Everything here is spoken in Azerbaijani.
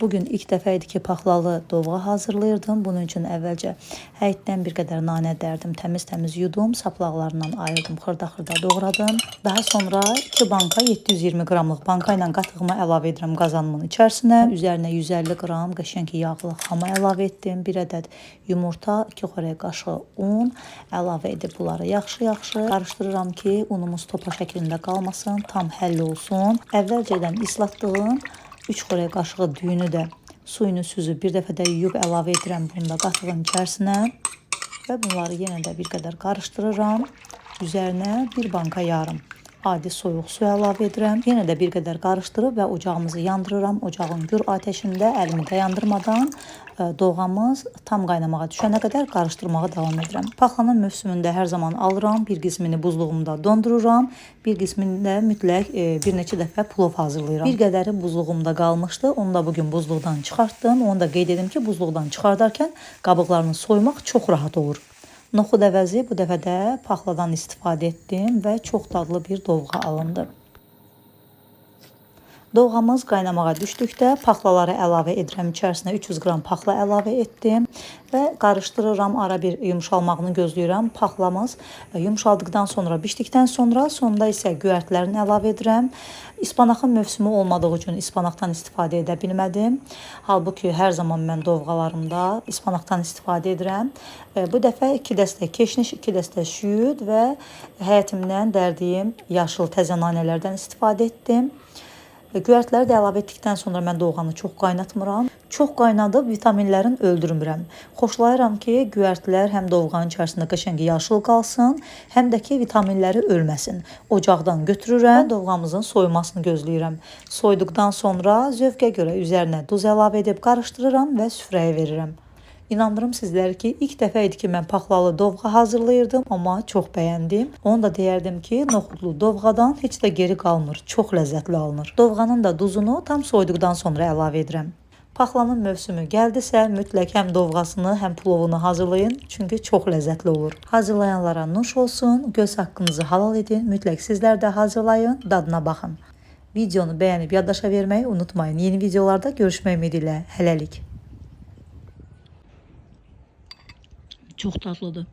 Bugün ilk dəfə idi ki, paxlalı dovğa hazırlayırdım. Bunun üçün əvvəlcə həyətdən bir qədər nanə dərdim, təmiz-təmiz yudum, saplaqlarından ayırdım, xırda-xırda doğradım. Daha sonra 2 banka 720 qramlıq banka ilə qatığımı əlavə edirəm qazanımın içərisinə. Üzərinə 150 qram qəşəng yağlı xama əlavə etdim. 1 ədəd yumurta, 2 xörək qaşığı un əlavə edib bunları yaxşı-yaxşı qarışdırıram ki, unumuz topa şəklində qalmasın, tam həll olsun. Əvvəlcədən islatdığım 3 xörək qaşığı düyünü də suyunu süzüb bir dəfə də yuyub əlavə edirəm bunu da qatığın içərisinə və bunları yenə də bir qədər qarışdırıram. Üzərinə 1 banka yarım adi soyuq su əlavə edirəm. Yenə də bir qədər qarışdırıb və ocağımızı yandırıram. Ocağın gür atəşində əlimi dayandırmadan dovğamız tam qaynamağa düşənə qədər qarışdırmağa davam edirəm. Paxlanın mövsümündə hər zaman alıram. Bir qismini buzluğumda dondururam. Bir qismində mütləq bir neçə dəfə plov hazırlayıram. Bir qədəri buzluğumda qalmışdı. Onu da bugün buzluqdan çıxartdım. Onu da qeyd edim ki, buzluqdan çıxardarkən qabıqlarını soymaq çox rahat olur. Noxud əvəzi bu dəfə də paxladan istifadə etdim və çox dadlı bir dovğa alındı. Dovğamız qaynamağa düşdükdə paxlaları əlavə edirəm. İçərisinə 300 qram paxla əlavə etdim və qarışdırıram. Ara bir yumşalmağını gözləyirəm. Paxlamız yumşaldıqdan sonra, bişdikdən sonra, sonda isə göyərtilərini əlavə edirəm. İspanaxın mövsümü olmadığı üçün ispanaqdan istifadə edə bilmədim. Halbuki hər zaman mən dovğalarımda ispanaqdan istifadə edirəm. Bu dəfə 2 dəstə keşniş, 2 dəstə şüyüd və həyətimdən dərdiyim yaşıl təzə nanələrdən istifadə etdim. Göyərtiləri də əlavə etdikdən sonra mən dovğanı çox qaynatmıram. Çox qaynadıb vitaminlərini öldürmürəm. Xoşlayıram ki, göyərtilər həm dovğanın içərisində qəşəng yaşıl qalsın, həm də ki, vitaminləri ölməsin. Ocaqdan götürürəm, dovğamızın soymasını gözləyirəm. Soyduqdan sonra zövqə görə üzərinə duz əlavə edib qarışdırıram və süfrəyə verirəm. İnandırım sizləri ki, ilk dəfə idi ki, mən paxlalı dovğa hazırlayırdım, amma çox bəyəndim. Onu da deyərdim ki, noxudlu dovğadan heç də geri qalmır, çox ləzzətli alınır. Dovğanın da duzunu tam soyduqdan sonra əlavə edirəm. Paxlanın mövsümü gəldisə, mütləq həm dovğasını, həm plovunu hazırlayın, çünki çox ləzzətli olur. Hazırlayanlara nuş olsun, göz haqqınızı halal edin, mütləq sizlər də hazırlayın, dadına baxın. Videonu bəyənib yaddaşa verməyi unutmayın. Yeni videolarda görüşmək ümidi ilə. Hələlik. Çox dadlıdır.